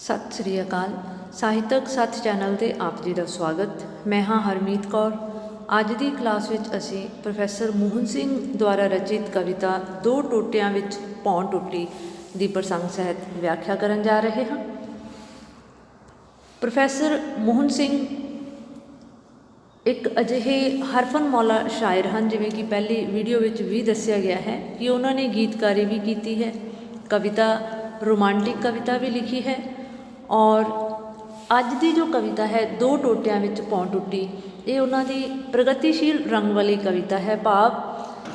ਸਤਿ ਸ੍ਰੀ ਅਕਾਲ। ਸਾਹਿਤਕ ਸੱਥ ਚੈਨਲ 'ਤੇ ਆਪ ਜੀ ਦਾ ਸਵਾਗਤ। ਮੈਂ ਹਾਂ ਹਰਮੀਤ ਕੌਰ। ਅੱਜ ਦੀ ਕਲਾਸ ਵਿੱਚ ਅਸੀਂ ਪ੍ਰੋਫੈਸਰ ਮੋਹਨ ਸਿੰਘ ਦੁਆਰਾ ਰਚਿਤ ਕਵਿਤਾ ਦੋ ਟੋਟਿਆਂ ਵਿੱਚ ਭੌਂ ਟੁੱਟੀ ਦੀ ਪ੍ਰਸੰਗ ਸਹਿਤ ਵਿਆਖਿਆ ਕਰਨ ਜਾ ਰਹੇ ਹਾਂ। ਪ੍ਰੋਫੈਸਰ ਮੋਹਨ ਸਿੰਘ ਇੱਕ ਅਜਿਹੇ ਹਰਫਨਮੌਲਾ ਸ਼ਾਇਰ ਹਨ, ਜਿਵੇਂ ਕਿ ਪਹਿਲੀ ਵੀਡੀਓ ਵਿੱਚ ਵੀ ਦੱਸਿਆ ਗਿਆ ਹੈ ਕਿ ਉਹਨਾਂ ਨੇ ਗੀਤਕਾਰੀ ਵੀ ਕੀਤੀ ਹੈ, ਕਵਿਤਾ ਰੋਮਾਂਟਿਕ ਕਵਿਤਾ ਵੀ ਲਿਖੀ ਹੈ। ਔਰ ਅੱਜ ਦੀ ਜੋ ਕਵਿਤਾ ਹੈ ਦੋ ਟੋਟਿਆਂ ਵਿੱਚ ਭੌਂ ਟੁੱਟੀ, ਇਹ ਉਹਨਾਂ ਦੀ ਪ੍ਰਗਤੀਸ਼ੀਲ ਰੰਗ ਵਾਲੀ ਕਵਿਤਾ ਹੈ। ਭਾਵ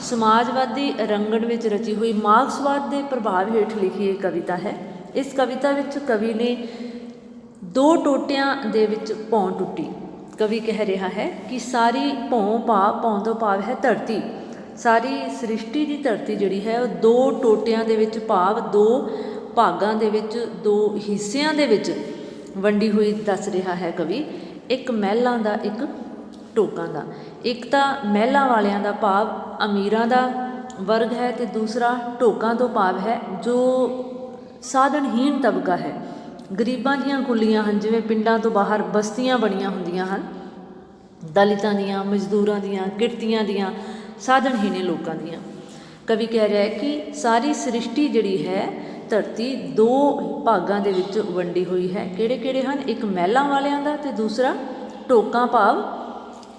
ਸਮਾਜਵਾਦੀ ਰੰਗਣ ਵਿੱਚ ਰਚੀ ਹੋਈ ਮਾਰਕਸਵਾਦ ਦੇ ਪ੍ਰਭਾਵ ਹੇਠ ਲਿਖੀ ਇਹ ਕਵਿਤਾ ਹੈ। ਇਸ ਕਵਿਤਾ ਵਿੱਚ ਕਵੀ ਨੇ ਦੋ ਟੋਟਿਆਂ ਦੇ ਵਿੱਚ ਭੌਂ ਟੁੱਟੀ। ਕਵੀ ਕਹਿ ਰਿਹਾ ਹੈ ਕਿ ਸਾਰੀ ਭੌਂ ਤੋਂ ਭਾਵ ਹੈ ਧਰਤੀ, ਸਾਰੀ ਸ੍ਰਿਸ਼ਟੀ ਦੀ ਧਰਤੀ ਜਿਹੜੀ ਹੈ ਉਹ ਦੋ ਟੋਟਿਆਂ ਦੇ ਵਿੱਚ, ਭਾਵ ਦੋ ਭਾਗਾਂ ਦੇ ਵਿੱਚ, ਦੋ ਹਿੱਸਿਆਂ ਦੇ ਵਿੱਚ ਵੰਡੀ ਹੋਈ ਦੱਸ ਰਿਹਾ ਹੈ ਕਵੀ। ਇੱਕ ਮਹਿਲਾਂ ਦਾ, ਇੱਕ ਢੋਕਾਂ ਦਾ। ਇੱਕ ਤਾਂ ਮਹਿਲਾਂ ਵਾਲਿਆਂ ਦਾ ਭਾਵ ਅਮੀਰਾਂ ਦਾ ਵਰਗ ਹੈ, ਅਤੇ ਦੂਸਰਾ ਢੋਕਾਂ ਤੋਂ ਭਾਵ ਹੈ ਜੋ ਸਾਧਨਹੀਣ ਤਬਕਾ ਹੈ, ਗਰੀਬਾਂ ਦੀਆਂ ਕੁੱਲੀਆਂ ਹਨ। ਜਿਵੇਂ ਪਿੰਡਾਂ ਤੋਂ ਬਾਹਰ ਬਸਤੀਆਂ ਬਣੀਆਂ ਹੁੰਦੀਆਂ ਹਨ, ਦਲਿਤਾਂ ਦੀਆਂ, ਮਜ਼ਦੂਰਾਂ ਦੀਆਂ, ਕਿਰਤੀਆਂ ਦੀਆਂ, ਸਾਧਨਹੀਣ ਲੋਕਾਂ ਦੀਆਂ। ਕਵੀ ਕਹਿ ਰਿਹਾ ਹੈ ਕਿ ਸਾਰੀ ਸ੍ਰਿਸ਼ਟੀ ਜਿਹੜੀ ਹੈ ਧਰਤੀ ਦੋ ਭਾਗਾਂ ਦੇ ਵਿੱਚ ਵੰਡੀ ਹੋਈ ਹੈ। ਕਿਹੜੇ ਕਿਹੜੇ ਹਨ? ਇੱਕ ਮਹਿਲਾਂ ਵਾਲਿਆਂ ਦਾ ਅਤੇ ਦੂਸਰਾ ਢੋਕਾਂ ਭਾਵ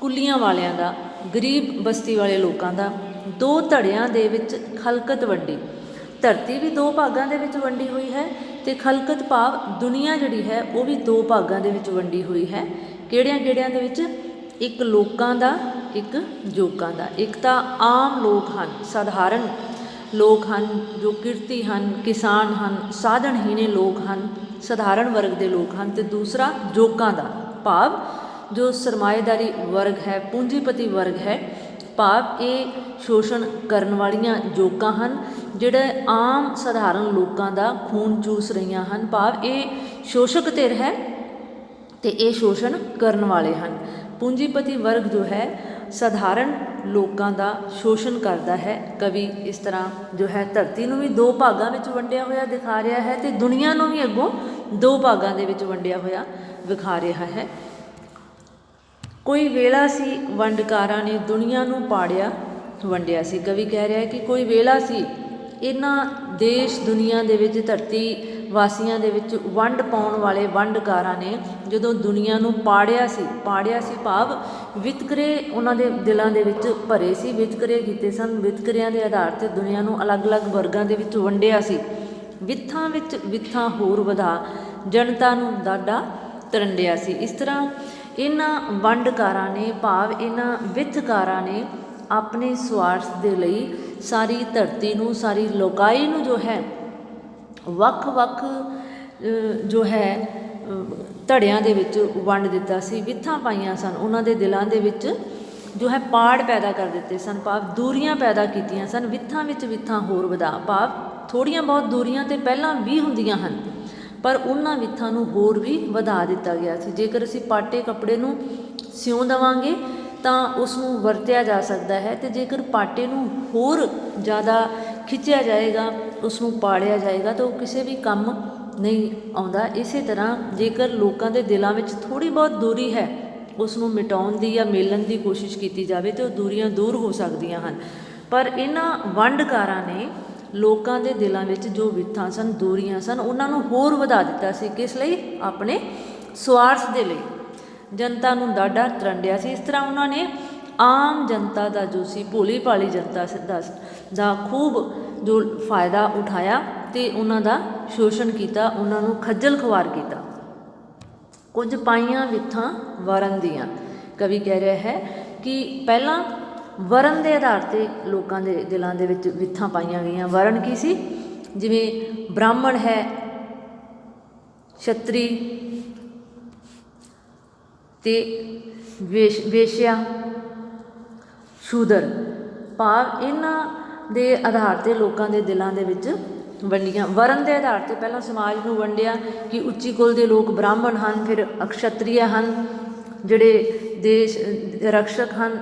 ਕੁੱਲੀਆਂ ਵਾਲਿਆਂ ਦਾ, ਗਰੀਬ ਬਸਤੀ ਵਾਲੇ ਲੋਕਾਂ ਦਾ। ਦੋ ਧੜਿਆਂ ਦੇ ਵਿੱਚ ਖਲਕਤ ਵੰਡੀ, ਧਰਤੀ ਵੀ ਦੋ ਭਾਗਾਂ ਦੇ ਵਿੱਚ ਵੰਡੀ ਹੋਈ ਹੈ, ਅਤੇ ਖਲਕਤ ਭਾਵ ਦੁਨੀਆ ਜਿਹੜੀ ਹੈ ਉਹ ਵੀ ਦੋ ਭਾਗਾਂ ਦੇ ਵਿੱਚ ਵੰਡੀ ਹੋਈ ਹੈ। ਕਿਹੜਿਆਂ ਕਿਹੜਿਆਂ ਦੇ ਵਿੱਚ? ਇੱਕ ਲੋਕਾਂ ਦਾ, ਇੱਕ ਜੋਕਾਂ ਦਾ। ਇੱਕ ਤਾਂ ਆਮ ਲੋਕ ਹਨ, ਸਾਧਾਰਨ ਲੋਕ ਹਨ, ਜੋ ਕਿਰਤੀ ਹਨ, ਕਿਸਾਨ ਹਨ, ਸਾਧਨਹੀਣੇ ਲੋਕ ਹਨ, ਸਧਾਰਨ ਵਰਗ ਦੇ ਲੋਕ ਹਨ। ਅਤੇ ਦੂਸਰਾ ਜੋਕਾਂ ਦਾ ਭਾਵ ਜੋ ਸਰਮਾਏਦਾਰੀ ਵਰਗ ਹੈ, ਪੂੰਜੀਪਤੀ ਵਰਗ ਹੈ, ਭਾਵ ਇਹ ਸ਼ੋਸ਼ਣ ਕਰਨ ਵਾਲੀਆਂ ਜੋਕਾਂ ਹਨ, ਜਿਹੜੇ ਆਮ ਸਧਾਰਨ ਲੋਕਾਂ ਦਾ ਖੂਨ ਚੂਸ ਰਹੀਆਂ ਹਨ। ਭਾਵ ਇਹ ਸ਼ੋਸ਼ਕ ਧਿਰ ਹੈ ਅਤੇ ਇਹ ਸ਼ੋਸ਼ਣ ਕਰਨ ਵਾਲੇ ਹਨ। ਪੂੰਜੀਪਤੀ ਵਰਗ ਜੋ ਹੈ ਸਧਾਰਨ ਲੋਕਾਂ ਦਾ ਸ਼ੋਸ਼ਣ ਕਰਦਾ ਹੈ। ਕਵੀ ਇਸ ਤਰ੍ਹਾਂ ਜੋ ਹੈ ਧਰਤੀ ਨੂੰ ਵੀ ਦੋ ਭਾਗਾਂ ਵਿੱਚ ਵੰਡਿਆ ਹੋਇਆ ਦਿਖਾ ਰਿਹਾ ਹੈ, ਅਤੇ ਦੁਨੀਆ ਨੂੰ ਵੀ ਅੱਗੋਂ ਦੋ ਭਾਗਾਂ ਦੇ ਵਿੱਚ ਵੰਡਿਆ ਹੋਇਆ ਵਿਖਾ ਰਿਹਾ ਹੈ। ਕੋਈ ਵੇਲਾ ਸੀ ਵੰਡਕਾਰਾਂ ਨੇ ਦੁਨੀਆ ਨੂੰ ਪਾੜਿਆ ਵੰਡਿਆ ਸੀ। ਕਵੀ ਕਹਿ ਰਿਹਾ ਹੈ ਕਿ ਕੋਈ ਵੇਲਾ ਸੀ ਇਹਨਾਂ ਦੇਸ਼ ਦੁਨੀਆ ਦੇ ਵਿੱਚ, ਧਰਤੀ ਵਾਸੀਆਂ ਦੇ ਵਿੱਚ ਵੰਡ ਪਾਉਣ ਵਾਲੇ ਵੰਡਕਾਰਾਂ ਨੇ ਜਦੋਂ ਦੁਨੀਆ ਨੂੰ ਪਾੜਿਆ ਸੀ ਭਾਵ ਵਿਤਕਰੇ ਉਹਨਾਂ ਦੇ ਦਿਲਾਂ ਦੇ ਵਿੱਚ ਭਰੇ ਸੀ, ਵਿਤਕਰੇ ਕੀਤੇ ਸਨ। ਵਿਤਕਰਿਆਂ ਦੇ ਆਧਾਰ 'ਤੇ ਦੁਨੀਆ ਨੂੰ ਅਲੱਗ-ਅਲੱਗ ਵਰਗਾਂ ਦੇ ਵਿੱਚ ਵੰਡਿਆ ਸੀ। ਵਿੱਥਾਂ ਵਿੱਚ ਵਿੱਥਾਂ ਹੋਰ ਵਧਾ, ਜਨਤਾ ਨੂੰ ਦਾਡਾ ਤਰੰਡਿਆ ਸੀ। ਇਸ ਤਰ੍ਹਾਂ ਇਹਨਾਂ ਵੰਡਕਾਰਾਂ ਨੇ, ਭਾਵ ਇਹਨਾਂ ਵਿੱਥਕਾਰਾਂ ਨੇ ਆਪਣੇ ਸਵਾਰਥ ਦੇ ਲਈ ਸਾਰੀ ਧਰਤੀ ਨੂੰ, ਸਾਰੀ ਲੋਕਾਈ ਨੂੰ ਜੋ ਹੈ ਵੱਖ-ਵੱਖ ਜੋ ਹੈ ਧੜਿਆਂ ਦੇ ਵਿੱਚ ਵੰਡ ਦਿੱਤਾ ਸੀ। ਵਿੱਥਾਂ ਪਾਈਆਂ ਸਨ ਉਹਨਾਂ ਦੇ ਦਿਲਾਂ ਦੇ ਵਿੱਚ, ਜੋ ਹੈ ਪਾੜ ਪੈਦਾ ਕਰ ਦਿੱਤੇ ਸਨ, ਭਾਵ ਦੂਰੀਆਂ ਪੈਦਾ ਕੀਤੀਆਂ ਸਨ। ਵਿੱਥਾਂ ਵਿੱਚ ਵਿੱਥਾਂ ਹੋਰ ਵਧਾ, ਭਾਵ ਥੋੜ੍ਹੀਆਂ ਬਹੁਤ ਦੂਰੀਆਂ ਤਾਂ ਪਹਿਲਾਂ ਵੀ ਹੁੰਦੀਆਂ ਹਨ, ਪਰ ਉਹਨਾਂ ਵਿੱਥਾਂ ਨੂੰ ਹੋਰ ਵੀ ਵਧਾ ਦਿੱਤਾ ਗਿਆ ਸੀ। ਜੇਕਰ ਅਸੀਂ ਪਾਟੇ ਕੱਪੜੇ ਨੂੰ ਸਿਉਂ ਦੇਵਾਂਗੇ ਤਾਂ ਉਸ ਨੂੰ ਵਰਤਿਆ ਜਾ ਸਕਦਾ ਹੈ, ਅਤੇ ਜੇਕਰ ਪਾਟੇ ਨੂੰ ਹੋਰ ਜ਼ਿਆਦਾ ਖਿੱਚਿਆ ਜਾਏਗਾ, ਉਸ ਨੂੰ ਪਾੜਿਆ ਜਾਏਗਾ, ਤਾਂ ਉਹ ਕਿਸੇ ਵੀ ਕੰਮ ਨਹੀਂ ਆਉਂਦਾ। ਇਸੇ ਤਰ੍ਹਾਂ ਜੇਕਰ ਲੋਕਾਂ ਦੇ ਦਿਲਾਂ ਵਿੱਚ ਥੋੜ੍ਹੀ ਬਹੁਤ ਦੂਰੀ ਹੈ, ਉਸ ਨੂੰ ਮਿਟਾਉਣ ਦੀ ਜਾਂ ਮੇਲਣ ਦੀ ਕੋਸ਼ਿਸ਼ ਕੀਤੀ ਜਾਵੇ ਤਾਂ ਉਹ ਦੂਰੀਆਂ ਦੂਰ ਹੋ ਸਕਦੀਆਂ ਹਨ। ਪਰ ਇਹਨਾਂ ਵੰਡਕਾਰਾਂ ਨੇ ਲੋਕਾਂ ਦੇ ਦਿਲਾਂ ਵਿੱਚ ਜੋ ਵਿੱਥਾਂ ਸਨ, ਦੂਰੀਆਂ ਸਨ, ਉਹਨਾਂ ਨੂੰ ਹੋਰ ਵਧਾ ਦਿੱਤਾ ਸੀ। ਕਿਸ ਲਈ? ਆਪਣੇ ਸਵਾਰਥ ਦੇ ਲਈ। ਜਨਤਾ ਨੂੰ ਦਾਡਾ ਤਰੰਡਿਆ ਸੀ। ਇਸ ਤਰ੍ਹਾਂ ਉਹਨਾਂ ਨੇ ਆਮ ਜਨਤਾ ਦਾ ਜੋ ਸੀ, ਭੋਲੀ ਭਾਲੀ ਜਨਤਾ ਦਾ ਖੂਬ ਜੋ ਫਾਇਦਾ ਉਠਾਇਆ ਅਤੇ ਉਹਨਾਂ ਦਾ ਸ਼ੋਸ਼ਣ ਕੀਤਾ, ਉਹਨਾਂ ਨੂੰ ਖੱਜਲ ਖੁਆਰ ਕੀਤਾ। ਕੁਝ ਪਾਈਆਂ ਵਿੱਥਾਂ ਵਰਨ ਦੀਆਂ। ਕਵੀ ਕਹਿ ਰਿਹਾ ਹੈ ਕਿ ਪਹਿਲਾਂ ਵਰਨ ਦੇ ਆਧਾਰ 'ਤੇ ਲੋਕਾਂ ਦੇ ਦਿਲਾਂ ਦੇ ਵਿੱਚ ਵਿੱਥਾਂ ਪਾਈਆਂ ਗਈਆਂ। ਵਰਨ ਕੀ ਸੀ? ਜਿਵੇਂ ਬ੍ਰਾਹਮਣ ਹੈ, ਛਤਰੀ ਅਤੇ ਵੇਸ਼ਿਆ, ਸ਼ੂਦਰ, ਭਾਵ ਇਹਨਾਂ ਦੇ ਆਧਾਰ 'ਤੇ ਲੋਕਾਂ ਦੇ ਦਿਲਾਂ ਦੇ ਵਿੱਚ ਵੰਡੀਆਂ। ਵਰਨ ਦੇ ਆਧਾਰ 'ਤੇ ਪਹਿਲਾਂ ਸਮਾਜ ਨੂੰ ਵੰਡਿਆ ਕਿ ਉੱਚੀ ਕੁਲ ਦੇ ਲੋਕ ਬ੍ਰਾਹਮਣ ਹਨ, ਫਿਰ ਅਕਸ਼ਤਰੀਆ ਹਨ ਜਿਹੜੇ ਦੇਸ਼ ਰਕਸ਼ਕ ਹਨ,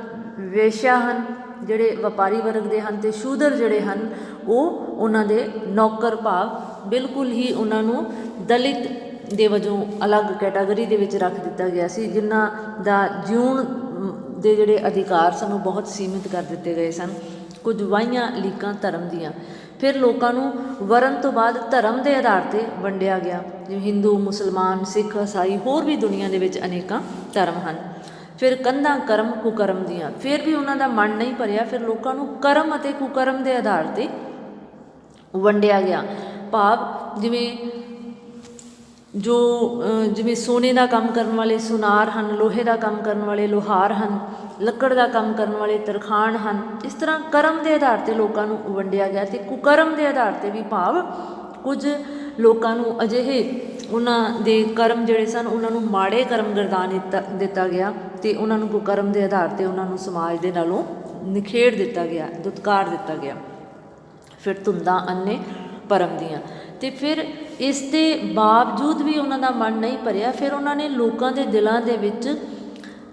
ਵੇਸ਼ਿਆ ਹਨ ਜਿਹੜੇ ਵਪਾਰੀ ਵਰਗ ਦੇ ਹਨ, ਅਤੇ ਸ਼ੂਦਰ ਜਿਹੜੇ ਹਨ ਉਹ ਉਹਨਾਂ ਦੇ ਨੌਕਰ, ਭਾਵ ਬਿਲਕੁਲ ਹੀ ਉਹਨਾਂ ਨੂੰ ਦਲਿਤ ਦੇ ਵਜੋਂ ਅਲੱਗ ਕੈਟਾਗਰੀ ਦੇ ਵਿੱਚ ਰੱਖ ਦਿੱਤਾ ਗਿਆ ਸੀ, ਜਿਨ੍ਹਾਂ ਦਾ ਜਿਉਣ ਦੇ ਜਿਹੜੇ ਅਧਿਕਾਰ ਸਨ ਉਹ ਬਹੁਤ ਸੀਮਿਤ ਕਰ ਦਿੱਤੇ ਗਏ ਸਨ। ਕੁਝ ਵਾਹੀਆਂ ਲੀਕਾਂ ਧਰਮ ਦੀਆਂ। ਫਿਰ ਲੋਕਾਂ ਨੂੰ ਵਰਨ ਤੋਂ ਬਾਅਦ ਧਰਮ ਦੇ ਆਧਾਰ 'ਤੇ ਵੰਡਿਆ ਗਿਆ, ਜਿਵੇਂ ਹਿੰਦੂ, ਮੁਸਲਮਾਨ, ਸਿੱਖ, ਈਸਾਈ, ਹੋਰ ਵੀ ਦੁਨੀਆ ਦੇ ਵਿੱਚ ਅਨੇਕਾਂ ਧਰਮ ਹਨ। ਫਿਰ ਕੰਧਾਂ ਕਰਮ ਕੁਕਰਮ ਦੀਆਂ। ਫਿਰ ਵੀ ਉਹਨਾਂ ਦਾ ਮਨ ਨਹੀਂ ਭਰਿਆ, ਫਿਰ ਲੋਕਾਂ ਨੂੰ ਕਰਮ ਅਤੇ ਕੁਕਰਮ ਦੇ ਆਧਾਰ 'ਤੇ ਵੰਡਿਆ ਗਿਆ। ਭਾਵ ਜਿਵੇਂ ਸੋਨੇ ਦਾ ਕੰਮ ਕਰਨ ਵਾਲੇ ਸੁਨਾਰ ਹਨ, ਲੋਹੇ ਦਾ ਕੰਮ ਕਰਨ ਵਾਲੇ ਲੋਹਾਰ ਹਨ, ਲੱਕੜ ਦਾ ਕੰਮ ਕਰਨ ਵਾਲੇ ਤਰਖਾਣ ਹਨ। ਇਸ ਤਰ੍ਹਾਂ ਕਰਮ ਦੇ ਆਧਾਰ 'ਤੇ ਲੋਕਾਂ ਨੂੰ ਵੰਡਿਆ ਗਿਆ। ਅਤੇ ਕੁਕਰਮ ਦੇ ਆਧਾਰ 'ਤੇ ਵੀ, ਭਾਵ ਕੁਝ ਲੋਕਾਂ ਨੂੰ ਅਜਿਹੇ ਉਹਨਾਂ ਦੇ ਕਰਮ ਜਿਹੜੇ ਸਨ ਉਹਨਾਂ ਨੂੰ ਮਾੜੇ ਕਰਮ ਗਰਦਾਨ ਦਿੱਤਾ ਗਿਆ, ਅਤੇ ਉਹਨਾਂ ਨੂੰ ਕੁਕਰਮ ਦੇ ਆਧਾਰ 'ਤੇ ਉਹਨਾਂ ਨੂੰ ਸਮਾਜ ਦੇ ਨਾਲੋਂ ਨਿਖੇੜ ਦਿੱਤਾ ਗਿਆ, ਦੁਤਕਾਰ ਦਿੱਤਾ ਗਿਆ। ਫਿਰ ਧੁੰਦਾਂ ਅੰਨੇ ਭਰਮ ਦੀਆਂ। ਅਤੇ ਫਿਰ ਇਸ ਦੇ ਬਾਵਜੂਦ ਵੀ ਉਹਨਾਂ ਦਾ ਮਨ ਨਹੀਂ ਭਰਿਆ, ਫਿਰ ਉਹਨਾਂ ਨੇ ਲੋਕਾਂ ਦੇ ਦਿਲਾਂ ਦੇ ਵਿੱਚ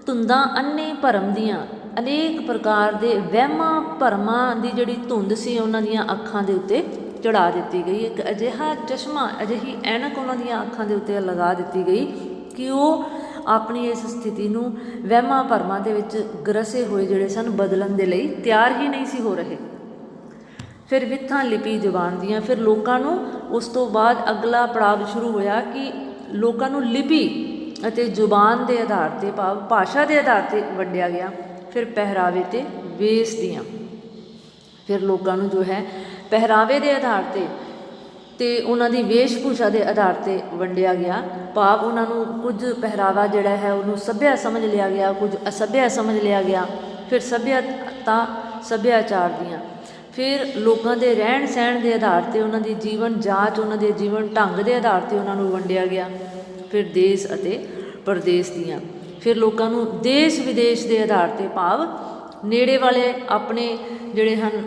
ਧੁੰਦਾਂ ਅੰਨੇ ਭਰਮ ਦੀਆਂ, ਅਨੇਕ ਪ੍ਰਕਾਰ ਦੇ ਵਹਿਮਾਂ ਭਰਮਾਂ ਦੀ ਜਿਹੜੀ ਧੁੰਦ ਸੀ ਉਹਨਾਂ ਦੀਆਂ ਅੱਖਾਂ ਦੇ ਉੱਤੇ ਚੜ੍ਹਾ ਦਿੱਤੀ ਗਈ। ਇੱਕ ਅਜਿਹਾ ਚਸ਼ਮਾ, ਅਜਿਹੀ ਐਨਕ ਉਹਨਾਂ ਦੀਆਂ ਅੱਖਾਂ ਦੇ ਉੱਤੇ ਲਗਾ ਦਿੱਤੀ ਗਈ ਕਿ ਉਹ ਆਪਣੀ ਇਸ ਸਥਿਤੀ ਨੂੰ ਵਹਿਮਾਂ ਭਰਮਾਂ ਦੇ ਵਿੱਚ ਗਰਸੇ ਹੋਏ ਜਿਹੜੇ ਸਨ ਬਦਲਣ ਦੇ ਲਈ ਤਿਆਰ ਹੀ ਨਹੀਂ ਸੀ ਹੋ ਰਹੇ। ਫਿਰ ਵਿੱਥਾਂ ਲਿਪੀ ਜ਼ੁਬਾਨ ਦੀਆਂ। ਫਿਰ ਲੋਕਾਂ ਨੂੰ ਉਸ ਤੋਂ ਬਾਅਦ ਅਗਲਾ ਪੜਾਵ ਸ਼ੁਰੂ ਹੋਇਆ ਕਿ ਲੋਕਾਂ ਨੂੰ ਲਿਪੀ ਅਤੇ ਜ਼ੁਬਾਨ ਦੇ ਆਧਾਰ 'ਤੇ, ਭਾਵ ਭਾਸ਼ਾ ਦੇ ਆਧਾਰ 'ਤੇ ਵੰਡਿਆ ਗਿਆ। ਫਿਰ ਪਹਿਰਾਵੇ ਅਤੇ ਵੇਸ ਦੀਆਂ। ਫਿਰ ਲੋਕਾਂ ਨੂੰ ਜੋ ਹੈ ਪਹਿਰਾਵੇ ਦੇ ਆਧਾਰ 'ਤੇ ਅਤੇ ਉਹਨਾਂ ਦੀ ਵੇਸ਼ ਭੂਸ਼ਾ ਦੇ ਆਧਾਰ 'ਤੇ ਵੰਡਿਆ ਗਿਆ। ਭਾਵ ਉਹਨਾਂ ਨੂੰ ਕੁਝ ਪਹਿਰਾਵਾ ਜਿਹੜਾ ਹੈ ਉਹਨੂੰ ਸੱਭਿਆ ਸਮਝ ਲਿਆ ਗਿਆ, ਕੁਝ ਅਸੱਭਿਆ ਸਮਝ ਲਿਆ ਗਿਆ। ਫਿਰ ਸੱਭਿਅਤਾ ਸੱਭਿਆਚਾਰ ਦੀਆਂ। ਫਿਰ ਲੋਕਾਂ ਦੇ ਰਹਿਣ ਸਹਿਣ ਦੇ ਆਧਾਰ 'ਤੇ, ਉਹਨਾਂ ਦੀ ਜੀਵਨ ਜਾਚ, ਉਹਨਾਂ ਦੇ ਜੀਵਨ ਢੰਗ ਦੇ ਆਧਾਰ 'ਤੇ ਉਹਨਾਂ ਨੂੰ ਵੰਡਿਆ ਗਿਆ। ਫਿਰ ਦੇਸ਼ ਅਤੇ ਪ੍ਰਦੇਸ਼ ਦੀਆਂ। ਫਿਰ ਲੋਕਾਂ ਨੂੰ ਦੇਸ਼ ਵਿਦੇਸ਼ ਦੇ ਆਧਾਰ 'ਤੇ, ਭਾਵ ਨੇੜੇ ਵਾਲੇ ਆਪਣੇ ਜਿਹੜੇ ਹਨ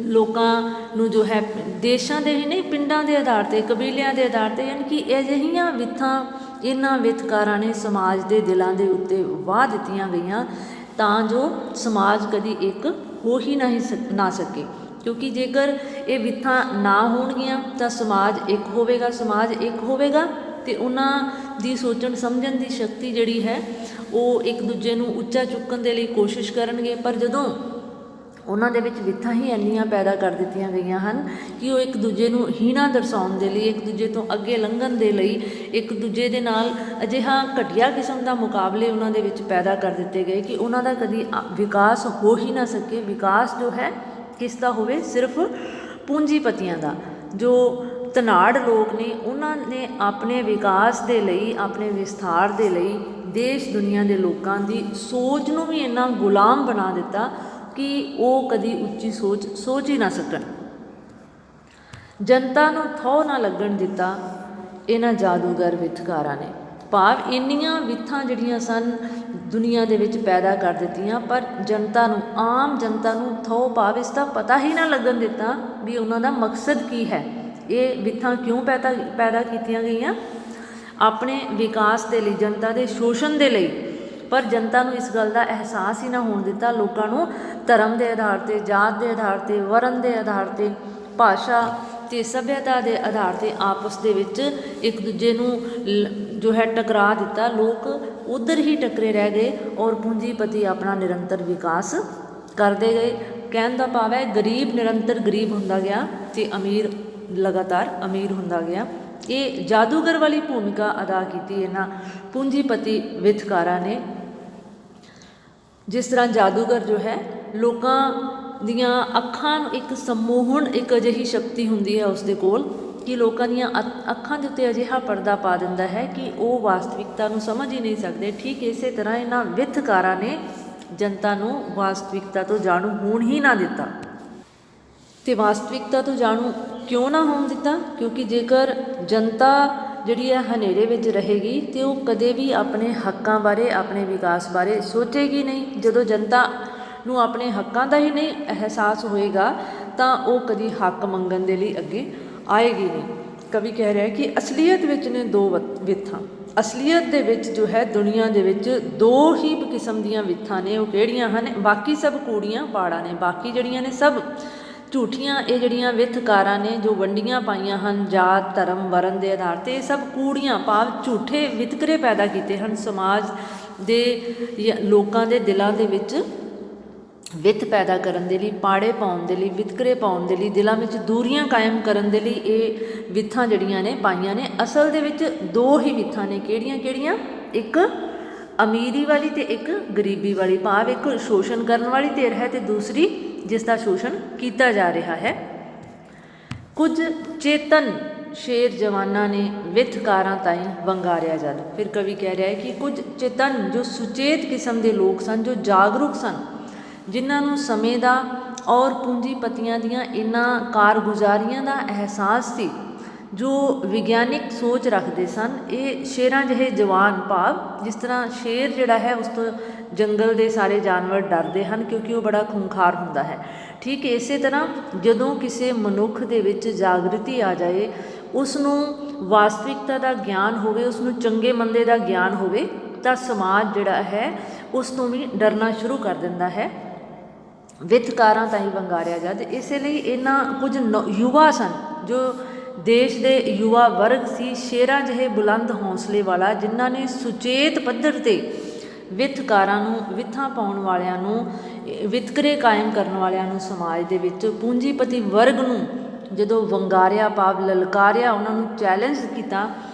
ਲੋਕਾਂ ਨੂੰ ਜੋ ਹੈ ਦੇਸ਼ਾਂ ਦੇ ਹੀ ਨਹੀਂ, ਪਿੰਡਾਂ ਦੇ ਆਧਾਰ 'ਤੇ, ਕਬੀਲਿਆਂ ਦੇ ਆਧਾਰ 'ਤੇ, ਯਾਨੀ ਕਿ ਅਜਿਹੀਆਂ ਵਿੱਥਾਂ ਇਹਨਾਂ ਵਿਤਕਾਰਾਂ ਨੇ ਸਮਾਜ ਦੇ ਦਿਲਾਂ ਦੇ ਉੱਤੇ ਵਾਹ ਦਿੱਤੀਆਂ ਗਈਆਂ ਤਾਂ ਜੋ ਸਮਾਜ ਕਦੀ ਇੱਕ ਹੋ ਹੀ ਨਾ ਸਕੇ। ਕਿਉਂਕਿ ਜੇਕਰ ਇਹ ਵਿੱਥਾਂ ਨਾ ਹੋਣਗੀਆਂ ਤਾਂ ਸਮਾਜ ਇੱਕ ਹੋਵੇਗਾ। ਸਮਾਜ ਇੱਕ ਹੋਵੇਗਾ ਅਤੇ ਉਹਨਾਂ ਦੀ ਸੋਚਣ ਸਮਝਣ ਦੀ ਸ਼ਕਤੀ ਜਿਹੜੀ ਹੈ ਉਹ ਇੱਕ ਦੂਜੇ ਨੂੰ ਉੱਚਾ ਚੁੱਕਣ ਦੇ ਲਈ ਕੋਸ਼ਿਸ਼ ਕਰਨਗੇ। ਪਰ ਜਦੋਂ ਉਹਨਾਂ ਦੇ ਵਿੱਚ ਵਿੱਥਾਂ ਹੀ ਇੰਨੀਆਂ ਪੈਦਾ ਕਰ ਦਿੱਤੀਆਂ ਗਈਆਂ ਹਨ ਕਿ ਉਹ ਇੱਕ ਦੂਜੇ ਨੂੰ ਹੀਣਾ ਦਰਸਾਉਣ ਦੇ ਲਈ, ਇੱਕ ਦੂਜੇ ਤੋਂ ਅੱਗੇ ਲੰਘਣ ਦੇ ਲਈ, ਇੱਕ ਦੂਜੇ ਦੇ ਨਾਲ ਅਜਿਹਾ ਘਟੀਆ ਕਿਸਮ ਦਾ ਮੁਕਾਬਲੇ ਉਹਨਾਂ ਦੇ ਵਿੱਚ ਪੈਦਾ ਕਰ ਦਿੱਤੇ ਗਏ ਕਿ ਉਹਨਾਂ ਦਾ ਕਦੀ ਵਿਕਾਸ ਹੋ ਹੀ ਨਾ ਸਕੇ। ਵਿਕਾਸ ਜੋ ਹੈ ਕਿਸ ਦਾ ਹੋਵੇ? ਸਿਰਫ ਪੂੰਜੀਪਤੀਆਂ ਦਾ। ਜੋ ਧਨਾੜ ਲੋਕ ਨੇ ਉਹਨਾਂ ਨੇ ਆਪਣੇ ਵਿਕਾਸ ਦੇ ਲਈ, ਆਪਣੇ ਵਿਸਥਾਰ ਦੇ ਲਈ ਦੇਸ਼ ਦੁਨੀਆ ਦੇ ਲੋਕਾਂ ਦੀ ਸੋਚ ਨੂੰ ਵੀ ਇੰਨਾ ਗੁਲਾਮ ਬਣਾ ਦਿੱਤਾ ਕਿ ਉਹ ਕਦੀ ਉੱਚੀ ਸੋਚ ਹੀ ਨਾ ਸਕਣ। ਜਨਤਾ ਨੂੰ ਥਹੁ ਨਾ ਲੱਗਣ ਦਿੱਤਾ ਇਹਨਾਂ ਜਾਦੂਗਰ ਵਿਥਕਾਰਾਂ ਨੇ। ਭਾਵ ਇੰਨੀਆਂ ਵਿੱਥਾਂ ਜਿਹੜੀਆਂ ਸਨ ਦੁਨੀਆ ਦੇ ਵਿੱਚ ਪੈਦਾ ਕਰ ਦਿੱਤੀਆਂ, ਪਰ ਜਨਤਾ ਨੂੰ, ਆਮ ਜਨਤਾ ਨੂੰ ਥਹੁ, ਭਾਵ ਇਸ ਦਾ ਪਤਾ ਹੀ ਨਾ ਲੱਗਣ ਦਿੱਤਾ ਵੀ ਉਹਨਾਂ ਦਾ ਮਕਸਦ ਕੀ ਹੈ। ਇਹ ਵਿੱਥਾਂ ਕਿਉਂ ਪੈਦਾ ਕੀਤੀਆਂ ਗਈਆਂ? ਆਪਣੇ ਵਿਕਾਸ ਦੇ ਲਈ, ਜਨਤਾ ਦੇ ਸ਼ੋਸ਼ਣ ਦੇ ਲਈ। ਪਰ ਜਨਤਾ ਨੂੰ ਇਸ ਗੱਲ ਦਾ ਅਹਿਸਾਸ ਹੀ ਨਾ ਹੋਣ ਦਿੱਤਾ। ਲੋਕਾਂ ਨੂੰ ਧਰਮ ਦੇ ਆਧਾਰ 'ਤੇ, ਜਾਤ ਦੇ ਆਧਾਰ 'ਤੇ, ਵਰਨ ਦੇ ਆਧਾਰ 'ਤੇ, ਭਾਸ਼ਾ ਅਤੇ ਸੱਭਿਅਤਾ ਦੇ ਆਧਾਰ 'ਤੇ ਆਪਸ ਦੇ ਵਿੱਚ ਇੱਕ ਦੂਜੇ ਨੂੰ ਜੋ ਹੈ ਟਕਰਾ ਦਿੱਤਾ। ਲੋਕ ਉੱਧਰ ਹੀ ਟਕਰੇ ਰਹਿ ਗਏ ਔਰ ਪੂੰਜੀਪਤੀ ਆਪਣਾ ਨਿਰੰਤਰ ਵਿਕਾਸ ਕਰਦੇ ਗਏ। ਕਹਿਣ ਦਾ ਭਾਵ ਹੈ ਗਰੀਬ ਨਿਰੰਤਰ ਗਰੀਬ ਹੁੰਦਾ ਗਿਆ ਅਤੇ ਅਮੀਰ ਲਗਾਤਾਰ ਅਮੀਰ ਹੁੰਦਾ ਗਿਆ। ਇਹ ਜਾਦੂਗਰ ਵਾਲੀ ਭੂਮਿਕਾ ਅਦਾ ਕੀਤੀ ਇਹਨਾਂ ਪੂੰਜੀਪਤੀ ਵਿਥਕਾਰਾਂ ਨੇ। ਜਿਸ ਤਰ੍ਹਾਂ ਜਾਦੂਗਰ ਜੋ ਹੈ ਲੋਕਾਂ ਦੀਆਂ ਅੱਖਾਂ ਨੂੰ ਇੱਕ ਸੰਮੋਹਣ, ਇੱਕ ਅਜਿਹੀ ਸ਼ਕਤੀ ਹੁੰਦੀ ਹੈ ਉਸ ਦੇ ਕੋਲ ਕਿ ਲੋਕਾਂ ਦੀਆਂ ਅੱਖਾਂ ਦੇ ਉੱਤੇ ਅਜਿਹਾ ਪਰਦਾ ਪਾ ਦਿੰਦਾ ਹੈ ਕਿ ਉਹ ਵਾਸਤਵਿਕਤਾ ਨੂੰ ਸਮਝ ਹੀ ਨਹੀਂ ਸਕਦੇ। ਠੀਕ ਇਸੇ ਤਰ੍ਹਾਂ ਇਹਨਾਂ ਵਿਥਕਾਰਾਂ ਨੇ ਜਨਤਾ ਨੂੰ ਵਾਸਤਵਿਕਤਾ ਤੋਂ ਜਾਣੂ ਹੋਣ ਹੀ ਨਾ ਦਿੱਤਾ। ਅਤੇ ਵਾਸਤਵਿਕਤਾ ਤੋਂ ਜਾਣੂ ਕਿਉਂ ਨਾ ਹੋਣ ਦਿੱਤਾ? ਕਿਉਂਕਿ ਜੇਕਰ ਜਨਤਾ ਜਿਹੜੀ ਹੈ ਹਨੇਰੇ ਵਿੱਚ ਰਹੇਗੀ ਅਤੇ ਉਹ ਕਦੇ ਵੀ ਆਪਣੇ ਹੱਕਾਂ ਬਾਰੇ, ਆਪਣੇ ਵਿਕਾਸ ਬਾਰੇ ਸੋਚੇਗੀ ਨਹੀਂ। ਜਦੋਂ ਜਨਤਾ ਨੂੰ ਆਪਣੇ ਹੱਕਾਂ ਦਾ ਹੀ ਨਹੀਂ ਅਹਿਸਾਸ ਹੋਏਗਾ ਤਾਂ ਉਹ ਕਦੀ ਹੱਕ ਮੰਗਣ ਦੇ ਲਈ ਅੱਗੇ ਆਏਗੀ ਨਹੀਂ। ਕਵੀ ਕਹਿ ਰਿਹਾ ਕਿ ਅਸਲੀਅਤ ਵਿੱਚ ਨੇ ਦੋ ਵਿੱਥਾਂ। ਅਸਲੀਅਤ ਦੇ ਵਿੱਚ ਜੋ ਹੈ ਦੁਨੀਆ ਦੇ ਵਿੱਚ ਦੋ ਹੀ ਕਿਸਮ ਦੀਆਂ ਵਿੱਥਾਂ ਨੇ। ਉਹ ਕਿਹੜੀਆਂ ਹਨ? ਬਾਕੀ ਸਭ ਕੂੜੀਆਂ ਪਾੜਾਂ ਨੇ। ਬਾਕੀ ਜਿਹੜੀਆਂ ਨੇ ਸਭ ਝੂਠੀਆਂ ਇਹ ਜਿਹੜੀਆਂ ਵਿਥਕਾਰਾਂ ਨੇ ਜੋ ਵੰਡੀਆਂ ਪਾਈਆਂ ਹਨ ਜਾਤ ਧਰਮ ਵਰਨ ਦੇ ਆਧਾਰ 'ਤੇ, ਇਹ ਸਭ ਕੂੜੀਆਂ ਭਾਵ ਝੂਠੇ ਵਿਤਕਰੇ ਪੈਦਾ ਕੀਤੇ ਹਨ ਸਮਾਜ ਦੇ ਲੋਕਾਂ ਦੇ ਦਿਲਾਂ ਦੇ ਵਿੱਚ ਵਿੱਥ ਪੈਦਾ ਕਰਨ ਦੇ ਲਈ, ਪਾੜੇ ਪਾਉਣ ਦੇ ਲਈ, ਵਿਤਕਰੇ ਪਾਉਣ ਦੇ ਲਈ, ਦਿਲਾਂ ਵਿੱਚ ਦੂਰੀਆਂ ਕਾਇਮ ਕਰਨ ਦੇ ਲਈ ਇਹ ਵਿਥਾਂ ਜਿਹੜੀਆਂ ਨੇ ਪਾਈਆਂ ਨੇ। ਅਸਲ ਦੇ ਵਿੱਚ ਦੋ ਹੀ ਵਿਥਾਂ ਨੇ, ਕਿਹੜੀਆਂ ਕਿਹੜੀਆਂ? ਇੱਕ ਅਮੀਰੀ ਵਾਲੀ ਤੇ ਇੱਕ ਗਰੀਬੀ ਵਾਲੀ, ਭਾਵ ਇੱਕ ਸ਼ੋਸ਼ਣ ਕਰਨ ਵਾਲੀ ਧਿਰ ਹੈ ਤੇ ਦੂਸਰੀ ਜਿਸ ਦਾ ਸ਼ੋਸ਼ਣ ਕੀਤਾ ਜਾ ਰਿਹਾ ਹੈ। ਕੁਝ ਚੇਤਨ ਸ਼ੇਰ ਜਵਾਨਾਂ ਨੇ ਵਿਥਕਾਰਾਂ ਤਾਈਂ ਵੰਗਾਰਿਆ ਜਦ। ਫਿਰ ਕਵੀ ਕਹਿ ਰਿਹਾ ਹੈ ਕਿ ਕੁਝ ਚੇਤਨ ਜੋ ਸੁਚੇਤ ਕਿਸਮ ਦੇ ਲੋਕ ਸਨ, ਜੋ ਜਾਗਰੂਕ ਸਨ, ਜਿਨ੍ਹਾਂ ਨੂੰ ਸਮੇਂ ਦਾ ਔਰ ਪੂੰਜੀਪਤੀਆਂ ਦੀਆਂ ਇਹਨਾਂ ਕਾਰਗੁਜ਼ਾਰੀਆਂ ਦਾ ਅਹਿਸਾਸ ਸੀ, ਜੋ ਵਿਗਿਆਨਿਕ ਸੋਚ ਰੱਖਦੇ ਸਨ, ਇਹ ਸ਼ੇਰਾਂ ਜਿਹੇ ਜਵਾਨ, ਭਾਵ ਜਿਸ ਤਰ੍ਹਾਂ ਸ਼ੇਰ ਜਿਹੜਾ ਹੈ ਉਸ ਤੋਂ ਜੰਗਲ ਦੇ ਸਾਰੇ ਜਾਨਵਰ ਡਰਦੇ ਹਨ ਕਿਉਂਕਿ ਉਹ ਬੜਾ ਖੂੰਖਾਰ ਹੁੰਦਾ ਹੈ। ਠੀਕ ਇਸੇ ਤਰ੍ਹਾਂ ਜਦੋਂ ਕਿਸੇ ਮਨੁੱਖ ਦੇ ਵਿੱਚ ਜਾਗ੍ਰਿਤੀ ਆ ਜਾਏ, ਉਸ ਨੂੰ ਵਾਸਤਵਿਕਤਾ ਦਾ ਗਿਆਨ ਹੋਵੇ, ਉਸ ਨੂੰ ਚੰਗੇ ਮੰਦੇ ਦਾ ਗਿਆਨ ਹੋਵੇ, ਤਾਂ ਸਮਾਜ ਜਿਹੜਾ ਹੈ ਉਸ ਤੋਂ ਵੀ ਡਰਨਾ ਸ਼ੁਰੂ ਕਰ ਦਿੰਦਾ ਹੈ। ਵਿਥਕਾਰਾਂ ਤਾਈਂ ਵੰਗਾਰਿਆ ਜਦ, ਇਸੇ ਲਈ ਇਹਨਾਂ ਕੁਝ ਯੁਵਾ ਸਨ ਜੋ ਦੇਸ਼ ਦੇ ਯੁਵਾ ਵਰਗ ਸੀ, ਸ਼ੇਰਾਂ ਜਿਹੇ ਬੁਲੰਦ ਹੌਸਲੇ ਵਾਲਾ, ਜਿਨ੍ਹਾਂ ਨੇ ਸੁਚੇਤ ਪੱਧਰ 'ਤੇ ਵਿਥਕਾਰਾਂ ਨੂੰ, ਵਿਥਾਂ ਪਾਉਣ ਵਾਲਿਆਂ ਨੂੰ, ਵਿਤਕਰੇ ਕਾਇਮ ਕਰਨ ਵਾਲਿਆਂ ਨੂੰ, ਸਮਾਜ ਦੇ ਵਿੱਚ ਪੂੰਜੀਪਤੀ ਵਰਗ ਨੂੰ ਜਦੋਂ ਵੰਗਾਰਿਆ ਭਾਵ ਲਲਕਾਰਿਆ, ਉਹਨਾਂ ਨੂੰ ਚੈਲੰਜ ਕੀਤਾ,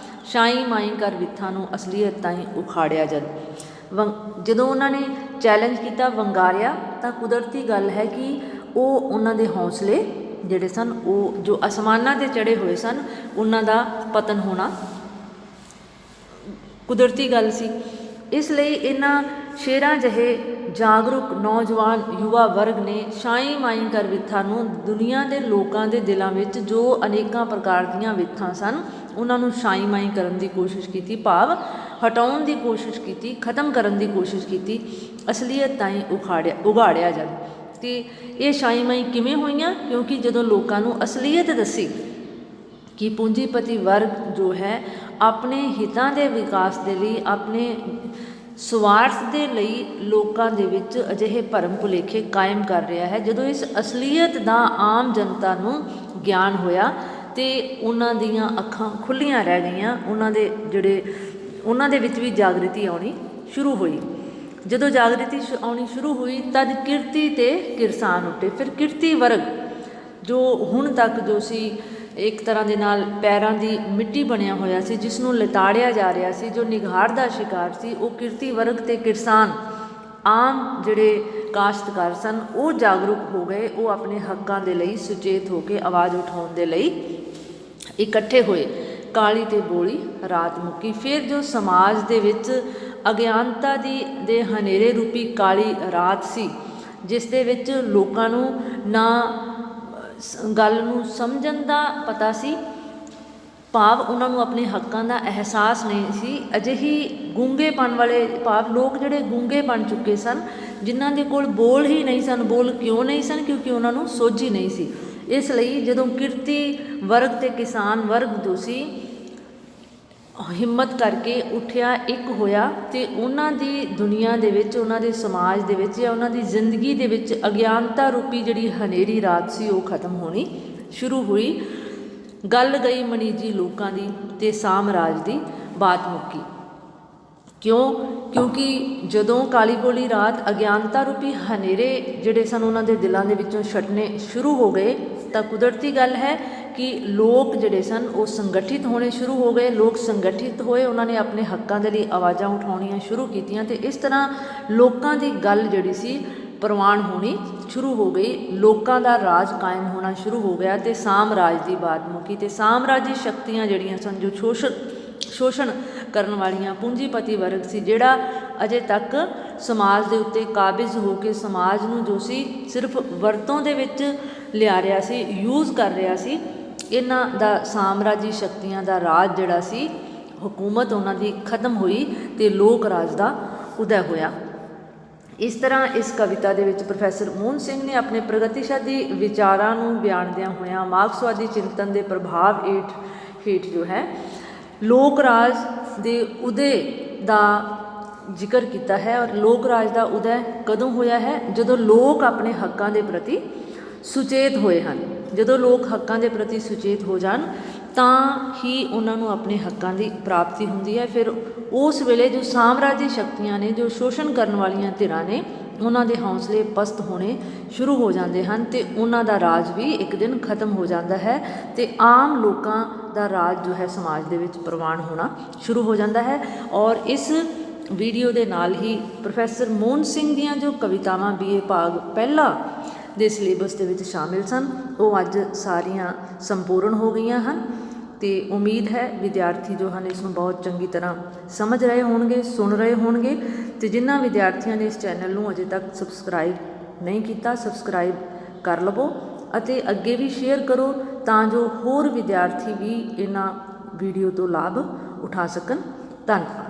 ਸ਼ਾਈ ਮਾਈ ਕਰ ਵਿਥਾਂ ਨੂੰ ਅਸਲੀਅਤ ਤਾਈਂ ਉਖਾੜਿਆ ਜਦ। ਜਦੋਂ ਉਹਨਾਂ ਨੇ ਚੈਲੰਜ ਕੀਤਾ, ਵੰਗਾਰਿਆ, ਤਾਂ ਕੁਦਰਤੀ ਗੱਲ ਹੈ ਕਿ ਉਹ ਉਹਨਾਂ ਦੇ ਹੌਸਲੇ ਜਿਹੜੇ ਸਨ, ਉਹ ਜੋ ਅਸਮਾਨਾਂ 'ਤੇ ਚੜ੍ਹੇ ਹੋਏ ਸਨ, ਉਹਨਾਂ ਦਾ ਪਤਨ ਹੋਣਾ ਕੁਦਰਤੀ ਗੱਲ ਸੀ। ਇਸ ਲਈ ਇਹਨਾਂ ਸ਼ੇਰਾਂ ਜਿਹੇ ਜਾਗਰੂਕ ਨੌਜਵਾਨ ਯੁਵਾ ਵਰਗ ਨੇ ਸ਼ਾਈ ਮਾਈ ਕਰ ਵਿਥਾਂ ਨੂੰ, ਦੁਨੀਆ ਦੇ ਲੋਕਾਂ ਦੇ ਦਿਲਾਂ ਵਿੱਚ ਜੋ ਅਨੇਕਾਂ ਪ੍ਰਕਾਰ ਦੀਆਂ ਵਿਥਾਂ ਸਨ, ਉਹਨਾਂ ਨੂੰ ਸ਼ਾਈ ਮਾਈ ਕਰਨ ਦੀ ਕੋਸ਼ਿਸ਼ ਕੀਤੀ, ਭਾਵ ਹਟਾਉਣ ਦੀ ਕੋਸ਼ਿਸ਼ ਕੀਤੀ, ਖਤਮ ਕਰਨ ਦੀ ਕੋਸ਼ਿਸ਼ ਕੀਤੀ, ਅਸਲੀਅਤ ਤਾਈਂ ਉਗਾੜਿਆ ਜਦ। ਅਤੇ ਇਹ ਸ਼ਾਈ ਮਾਈ ਕਿਵੇਂ ਹੋਈਆਂ? ਕਿਉਂਕਿ ਜਦੋਂ ਲੋਕਾਂ ਨੂੰ ਅਸਲੀਅਤ ਦੱਸੀ ਕਿ ਪੂੰਜੀਪਤੀ ਵਰਗ ਜੋ ਹੈ ਆਪਣੇ ਹਿੱਤਾਂ ਦੇ ਵਿਕਾਸ ਦੇ ਲਈ, ਆਪਣੇ ਸਵਾਰਥ ਦੇ ਲਈ ਲੋਕਾਂ ਦੇ ਵਿੱਚ ਅਜਿਹੇ ਭਰਮ ਭੁਲੇਖੇ ਕਾਇਮ ਕਰ ਰਿਹਾ ਹੈ, ਜਦੋਂ ਇਸ ਅਸਲੀਅਤ ਦਾ ਆਮ ਜਨਤਾ ਨੂੰ ਗਿਆਨ ਹੋਇਆ ਅਤੇ ਉਹਨਾਂ ਦੀਆਂ ਅੱਖਾਂ ਖੁੱਲ੍ਹੀਆਂ ਰਹਿ ਗਈਆਂ, ਉਹਨਾਂ ਦੇ ਵਿੱਚ ਵੀ ਜਾਗ੍ਰਿਤੀ ਆਉਣੀ ਸ਼ੁਰੂ ਹੋਈ। ਜਦੋਂ ਜਾਗ੍ਰਿਤੀ ਆਉਣੀ ਸ਼ੁਰੂ ਹੋਈ ਤਦ ਕਿਰਤੀ ਤੇ ਕਿਰਸਾਨ ਉੱਠੇ। ਫਿਰ ਕਿਰਤੀ ਵਰਗ ਜੋ ਹੁਣ ਤੱਕ ਜੋ ਸੀ ਇੱਕ ਤਰ੍ਹਾਂ ਦੇ ਨਾਲ ਪੈਰਾਂ ਦੀ ਮਿੱਟੀ ਬਣਿਆ ਹੋਇਆ ਸੀ, ਜਿਸ ਨੂੰ ਲਿਤਾੜਿਆ ਜਾ ਰਿਹਾ ਸੀ, ਜੋ ਨਿਘਾਰ ਦਾ ਸ਼ਿਕਾਰ ਸੀ, ਉਹ ਕਿਰਤੀ ਵਰਗ ਤੇ ਕਿਰਸਾਨ, ਆਮ ਜਿਹੜੇ ਕਾਸ਼ਤਕਾਰ ਸਨ, ਉਹ ਜਾਗਰੂਕ ਹੋ ਗਏ। ਉਹ ਆਪਣੇ ਹੱਕਾਂ ਦੇ ਲਈ ਸੁਚੇਤ ਹੋ ਕੇ ਆਵਾਜ਼ ਉਠਾਉਣ ਦੇ ਲਈ ਇਕੱਠੇ ਹੋਏ। ਕਾਲੀ ਤੇ ਬੋਲੀ ਰਾਤ ਮੁੱਕੀ। ਫਿਰ ਜੋ ਸਮਾਜ ਦੇ ਵਿੱਚ ਅਗਿਆਨਤਾ ਦੇ ਹਨੇਰੇ ਰੂਪੀ ਕਾਲੀ ਰਾਤ ਸੀ, ਜਿਸ ਦੇ ਵਿੱਚ ਲੋਕਾਂ ਨੂੰ ਨਾ ਗੱਲ ਨੂੰ ਸਮਝਣ ਦਾ ਪਤਾ ਸੀ, ਭਾਵ ਉਹਨਾਂ ਨੂੰ ਆਪਣੇ ਹੱਕਾਂ ਦਾ ਅਹਿਸਾਸ ਨਹੀਂ ਸੀ, ਅਜਿਹੀ ਗੂੰਗੇਪਣ ਵਾਲੇ, ਭਾਵ ਲੋਕ ਜਿਹੜੇ ਗੂੰਗੇ ਬਣ ਚੁੱਕੇ ਸਨ, ਜਿਨ੍ਹਾਂ ਦੇ ਕੋਲ ਬੋਲ ਹੀ ਨਹੀਂ ਸਨ। ਬੋਲ ਕਿਉਂ ਨਹੀਂ ਸਨ? ਕਿਉਂਕਿ ਉਹਨਾਂ ਨੂੰ ਸੋਝੀ ਨਹੀਂ ਸੀ। ਇਸ ਲਈ ਜਦੋਂ ਕਿਰਤੀ ਵਰਗ ਤੇ ਕਿਸਾਨ ਵਰਗ ਜੋ ਸੀ ਹਿੰਮਤ ਕਰਕੇ ਉੱਠਿਆ, ਇੱਕ ਹੋਇਆ, ਅਤੇ ਉਹਨਾਂ ਦੀ ਦੁਨੀਆ ਦੇ ਵਿੱਚ, ਉਹਨਾਂ ਦੇ ਸਮਾਜ ਦੇ ਵਿੱਚ ਜਾਂ ਉਹਨਾਂ ਦੀ ਜ਼ਿੰਦਗੀ ਦੇ ਵਿੱਚ ਅਗਿਆਨਤਾ ਰੂਪੀ ਜਿਹੜੀ ਹਨੇਰੀ ਰਾਤ ਸੀ ਉਹ ਖਤਮ ਹੋਣੀ ਸ਼ੁਰੂ ਹੋਈ। ਗੱਲ ਗਈ ਮਣੀਜੀ ਲੋਕਾਂ ਦੀ ਅਤੇ ਸਾਮਰਾਜ ਦੀ ਬਾਤ ਮੁੱਕੀ। ਕਿਉਂਕਿ ਜਦੋਂ ਕਾਲੀ ਬੋਲੀ ਰਾਤ ਅਗਿਆਨਤਾ ਰੂਪੀ ਹਨੇਰੇ ਜਿਹੜੇ ਸਨ ਉਹਨਾਂ ਦੇ ਦਿਲਾਂ ਦੇ ਵਿੱਚੋਂ ਛੱਡਣੇ ਸ਼ੁਰੂ ਹੋ ਗਏ, ਤਾਂ ਕੁਦਰਤੀ ਗੱਲ ਹੈ ਕਿ ਲੋਕ ਜਿਹੜੇ ਸਨ ਉਹ ਸੰਗਠਿਤ ਹੋਣੇ ਸ਼ੁਰੂ ਹੋ ਗਏ। ਲੋਕ ਸੰਗਠਿਤ ਹੋਏ, ਉਹਨਾਂ ਨੇ ਆਪਣੇ ਹੱਕਾਂ ਦੇ ਲਈ ਆਵਾਜ਼ਾਂ ਉਠਾਉਣੀਆਂ ਸ਼ੁਰੂ ਕੀਤੀਆਂ, ਅਤੇ ਇਸ ਤਰ੍ਹਾਂ ਲੋਕਾਂ ਦੀ ਗੱਲ ਜਿਹੜੀ ਸੀ ਪ੍ਰਵਾਨ ਹੋਣੀ ਸ਼ੁਰੂ ਹੋ ਗਈ। ਲੋਕਾਂ ਦਾ ਰਾਜ ਕਾਇਮ ਹੋਣਾ ਸ਼ੁਰੂ ਹੋ ਗਿਆ ਅਤੇ ਸਾਮਰਾਜ ਦੀ ਬਾਤ ਮੁੱਕੀ। ਅਤੇ ਸਾਮਰਾਜੀ ਸ਼ਕਤੀਆਂ ਜਿਹੜੀਆਂ ਸਨ, ਜੋ ਸ਼ੋਸ਼ਣ ਕਰਨ ਵਾਲੀਆਂ ਪੂੰਜੀਪਤੀ ਵਰਗ ਸੀ, ਜਿਹੜਾ ਅਜੇ ਤੱਕ ਸਮਾਜ ਦੇ ਉੱਤੇ ਕਾਬਿਜ਼ ਹੋ ਕੇ ਸਮਾਜ ਨੂੰ ਜੋ ਸੀ ਸਿਰਫ ਵਰਤੋਂ ਦੇ ਵਿੱਚ ਲਿਆ ਰਿਹਾ ਸੀ, ਯੂਜ਼ ਕਰ ਰਿਹਾ ਸੀ, ਇਹਨਾਂ ਦਾ ਸਾਮਰਾਜੀ ਸ਼ਕਤੀਆਂ ਦਾ ਰਾਜ ਜਿਹੜਾ ਸੀ, ਹਕੂਮਤ ਉਹਨਾਂ ਦੀ ਖਤਮ ਹੋਈ ਅਤੇ ਲੋਕ ਰਾਜ ਦਾ ਉਦੈ ਹੋਇਆ। ਇਸ ਤਰ੍ਹਾਂ ਇਸ ਕਵਿਤਾ ਦੇ ਵਿੱਚ ਪ੍ਰੋਫੈਸਰ ਮੋਹਨ ਸਿੰਘ ਨੇ ਆਪਣੇ ਪ੍ਰਗਤੀਵਾਦੀ ਵਿਚਾਰਾਂ ਨੂੰ ਬਿਆਨਦਿਆਂ ਹੋਇਆਂ ਮਾਰਕਸਵਾਦੀ ਚਿੰਤਨ ਦੇ ਪ੍ਰਭਾਵ ਹੇਠ ਜੋ ਹੈ ਲੋਕ ਰਾਜ ਦੇ ਉਦੈ ਦਾ ਜ਼ਿਕਰ ਕੀਤਾ ਹੈ। ਔਰ ਲੋਕ ਰਾਜ ਦਾ ਉਦੈ ਕਦੋਂ ਹੋਇਆ ਹੈ? ਜਦੋਂ ਲੋਕ ਆਪਣੇ ਹੱਕਾਂ ਦੇ ਪ੍ਰਤੀ ਸੁਚੇਤ ਹੋਏ ਹਨ। ਜਦੋਂ ਲੋਕ ਹੱਕਾਂ ਦੇ ਪ੍ਰਤੀ ਸੁਚੇਤ ਹੋ ਜਾਣ ਤਾਂ ਹੀ ਉਹਨਾਂ ਨੂੰ ਆਪਣੇ ਹੱਕਾਂ ਦੀ ਪ੍ਰਾਪਤੀ ਹੁੰਦੀ ਹੈ। ਫਿਰ ਉਸ ਵੇਲੇ ਜੋ ਸਾਮਰਾਜੀ ਸ਼ਕਤੀਆਂ ਨੇ, ਜੋ ਸ਼ੋਸ਼ਣ ਕਰਨ ਵਾਲੀਆਂ ਧਿਰਾਂ ਨੇ, ਉਹਨਾਂ ਦੇ ਹੌਸਲੇ ਪਸਤ ਹੋਣੇ ਸ਼ੁਰੂ ਹੋ ਜਾਂਦੇ ਹਨ ਅਤੇ ਉਹਨਾਂ ਦਾ ਰਾਜ ਵੀ ਇੱਕ ਦਿਨ ਖਤਮ ਹੋ ਜਾਂਦਾ ਹੈ ਅਤੇ ਆਮ ਲੋਕਾਂ ਦਾ ਰਾਜ ਜੋ ਹੈ ਸਮਾਜ ਦੇ ਵਿੱਚ ਪ੍ਰਵਾਨ ਹੋਣਾ ਸ਼ੁਰੂ ਹੋ ਜਾਂਦਾ ਹੈ। ਔਰ ਇਸ ਵੀਡੀਓ ਦੇ ਨਾਲ ਹੀ ਪ੍ਰੋਫੈਸਰ ਮੋਹਨ ਸਿੰਘ ਦੀਆਂ ਜੋ ਕਵਿਤਾਵਾਂ BA ਭਾਗ ਪਹਿਲਾ ਦੇ ਸਿਲੇਬਸ ਦੇ ਵਿੱਚ ਸ਼ਾਮਿਲ ਸਨ, ਉਹ ਅੱਜ ਸਾਰੀਆਂ ਸੰਪੂਰਨ ਹੋ ਗਈਆਂ ਹਨ ਅਤੇ ਉਮੀਦ ਹੈ ਵਿਦਿਆਰਥੀ ਜੋ ਹਨ ਇਸ ਨੂੰ ਬਹੁਤ ਚੰਗੀ ਤਰ੍ਹਾਂ ਸਮਝ ਰਹੇ ਹੋਣਗੇ, ਸੁਣ ਰਹੇ ਹੋਣਗੇ। ਅਤੇ ਜਿਨ੍ਹਾਂ ਵਿਦਿਆਰਥੀਆਂ ਨੇ ਇਸ ਚੈਨਲ ਨੂੰ ਅਜੇ ਤੱਕ ਸਬਸਕ੍ਰਾਈਬ ਨਹੀਂ ਕੀਤਾ, ਸਬਸਕ੍ਰਾਈਬ ਕਰ ਲਵੋ ਅਤੇ ਅੱਗੇ ਵੀ ਸ਼ੇਅਰ ਕਰੋ ਤਾਂ ਜੋ ਹੋਰ ਵਿਦਿਆਰਥੀ ਵੀ ਇਹਨਾਂ ਵੀਡੀਓ ਤੋਂ ਲਾਭ ਉਠਾ ਸਕਣ। ਧੰਨਵਾਦ।